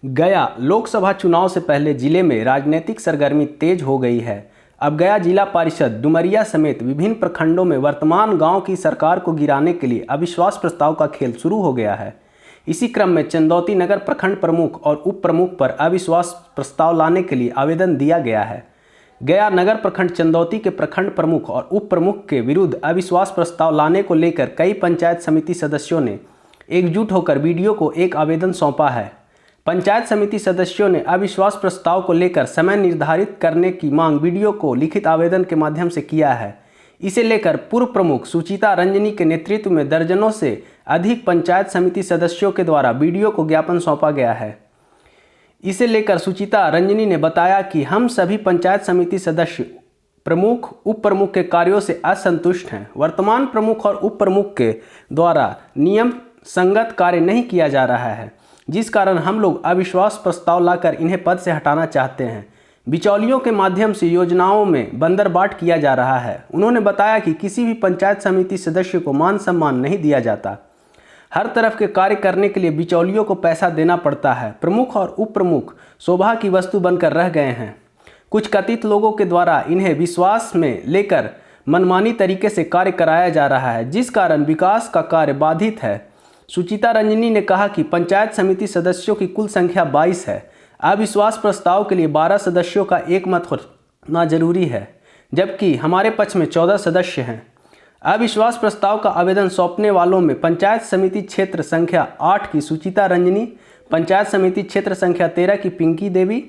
गया लोकसभा चुनाव से पहले जिले में राजनीतिक सरगर्मी तेज हो गई है। अब गया जिला परिषद डुमरिया समेत विभिन्न प्रखंडों में वर्तमान गांव की सरकार को गिराने के लिए अविश्वास प्रस्ताव का खेल शुरू हो गया है। इसी क्रम में चंदौती नगर प्रखंड प्रमुख और उप प्रमुख पर अविश्वास प्रस्ताव लाने के लिए आवेदन दिया गया है। गया नगर प्रखंड चंदौती के प्रखंड प्रमुख और उप प्रमुख के विरुद्ध अविश्वास प्रस्ताव लाने को लेकर कई पंचायत समिति सदस्यों ने एकजुट होकर बीडीओ को एक आवेदन सौंपा है। पंचायत समिति सदस्यों ने अविश्वास प्रस्ताव को लेकर समय निर्धारित करने की मांग बीडीओ को लिखित आवेदन के माध्यम से किया है। इसे लेकर पूर्व प्रमुख सुचिता रंजनी के नेतृत्व में दर्जनों से अधिक पंचायत समिति सदस्यों के द्वारा बीडीओ को ज्ञापन सौंपा गया है। इसे लेकर सुचिता रंजनी ने बताया कि हम सभी पंचायत समिति सदस्य प्रमुख उप प्रमुख के कार्यों से असंतुष्ट हैं। वर्तमान प्रमुख और उप प्रमुख के द्वारा नियम संगत कार्य नहीं किया जा रहा है, जिस कारण हम लोग अविश्वास प्रस्ताव लाकर इन्हें पद से हटाना चाहते हैं। बिचौलियों के माध्यम से योजनाओं में बंदरबाट किया जा रहा है। उन्होंने बताया कि किसी भी पंचायत समिति सदस्य को मान सम्मान नहीं दिया जाता। हर तरफ के कार्य करने के लिए बिचौलियों को पैसा देना पड़ता है। प्रमुख और उप प्रमुख शोभा की वस्तु बनकर रह गए हैं। कुछ कथित लोगों के द्वारा इन्हें विश्वास में लेकर मनमानी तरीके से कार्य कराया जा रहा है, जिस कारण विकास का कार्य बाधित है। सुचिता रंजनी ने कहा कि पंचायत समिति सदस्यों की कुल संख्या 22 है। अविश्वास प्रस्ताव के लिए 12 सदस्यों का एकमत होना जरूरी है, जबकि हमारे पक्ष में 14 सदस्य हैं। अविश्वास प्रस्ताव का आवेदन सौंपने वालों में पंचायत समिति क्षेत्र संख्या 8 की सुचिता रंजनी, पंचायत समिति क्षेत्र संख्या 13 की पिंकी देवी,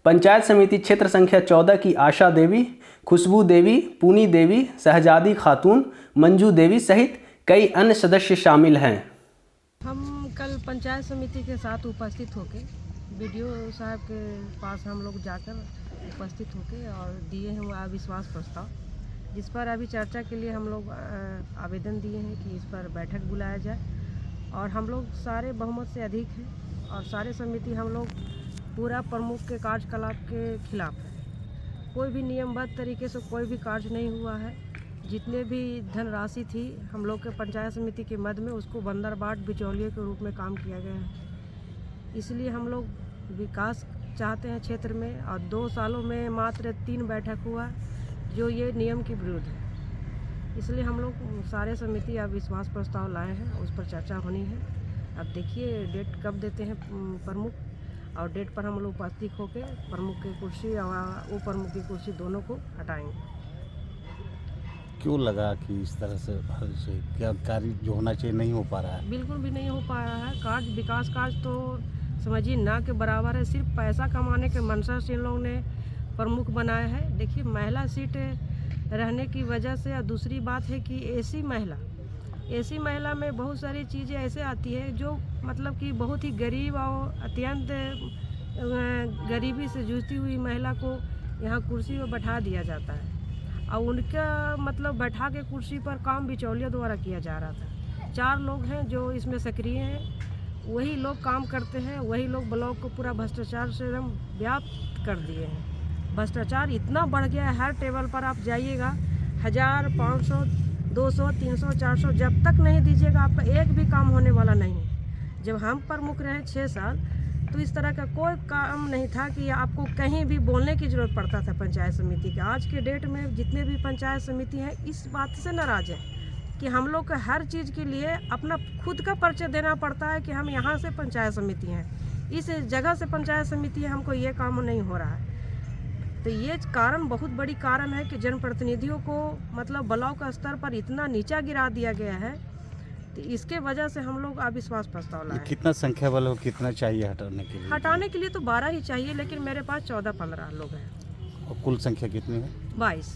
पंचायत समिति क्षेत्र संख्या 14 की आशा देवी, खुशबू देवी, पूनी देवी, शहजादी खातून, मंजू देवी सहित कई अन्य सदस्य शामिल हैं। हम कल पंचायत समिति के साथ उपस्थित होकर बीडीओ साहब के पास हम लोग जाकर उपस्थित होकर और दिए हैं अविश्वास प्रस्ताव, जिस पर अभी चर्चा के लिए हम लोग आवेदन दिए हैं कि इस पर बैठक बुलाया जाए। और हम लोग सारे बहुमत से अधिक हैं और सारे समिति हम लोग पूरा प्रमुख के कार्यकलाप के खिलाफ है। कोई भी नियमबद्ध तरीके से कोई भी कार्य नहीं हुआ है। जितने भी धनराशि थी हम लोग के पंचायत समिति के मद में उसको बंदरबाट बिचौलिए के रूप में काम किया गया है। इसलिए हम लोग विकास चाहते हैं क्षेत्र में, और 2 सालों में मात्र 3 बैठक हुआ जो ये नियम के विरुद्ध है। इसलिए हम लोग सारे समिति अविश्वास प्रस्ताव लाए हैं, उस पर चर्चा होनी है। अब देखिए डेट कब देते हैं प्रमुख, और डेट पर हम लोग उपस्थित होकर प्रमुख की कुर्सी और उप प्रमुख की कुर्सी दोनों को हटाएंगे। क्यों लगा कि इस तरह से क्या कार्य जो होना चाहिए नहीं हो पा रहा है? बिल्कुल भी नहीं हो पा रहा है। कार्य विकास कार्य तो समझिए ना के बराबर है। सिर्फ पैसा कमाने के मंशा से इन लोगों ने प्रमुख बनाया है। देखिए महिला सीट रहने की वजह से, और दूसरी बात है कि एसी महिला में बहुत सारी चीज़ें ऐसे आती है जो मतलब कि बहुत ही गरीब और अत्यंत गरीबी से जूझती हुई महिला को यहाँ कुर्सी पर बैठा दिया जाता है, और उनका मतलब बैठा के कुर्सी पर काम बिचौलिया द्वारा किया जा रहा था। 4 लोग हैं जो इसमें सक्रिय हैं, वही लोग काम करते हैं, वही लोग ब्लॉक को पूरा भ्रष्टाचार से एकदम व्याप्त कर दिए हैं। भ्रष्टाचार इतना बढ़ गया है, हर टेबल पर आप जाइएगा 1000, 500, 200, 300, 400 जब तक नहीं दीजिएगा आपका एक भी काम होने वाला नहीं है। जब हम प्रमुख रहे 6 साल तो इस तरह का कोई काम नहीं था कि आपको कहीं भी बोलने की ज़रूरत पड़ता था पंचायत समिति के। आज के डेट में जितने भी पंचायत समिति हैं इस बात से नाराज़ है कि हम लोग को हर चीज़ के लिए अपना खुद का परिचय देना पड़ता है कि हम यहाँ से पंचायत समिति हैं, इस जगह से पंचायत समिति है, हमको ये काम नहीं हो रहा है। तो ये कारण बहुत बड़ी कारण है कि जनप्रतिनिधियों को मतलब ब्लॉक स्तर पर इतना नीचा गिरा दिया गया है। तो इसके वजह से हम लोग अविश्वास प्रस्ताव लाए। कितना संख्या बल हो, कितना चाहिए हटाने के लिए? हटाने के लिए तो 12 ही चाहिए, लेकिन मेरे पास 14-15 लोग हैं। और कुल संख्या कितनी है? 22।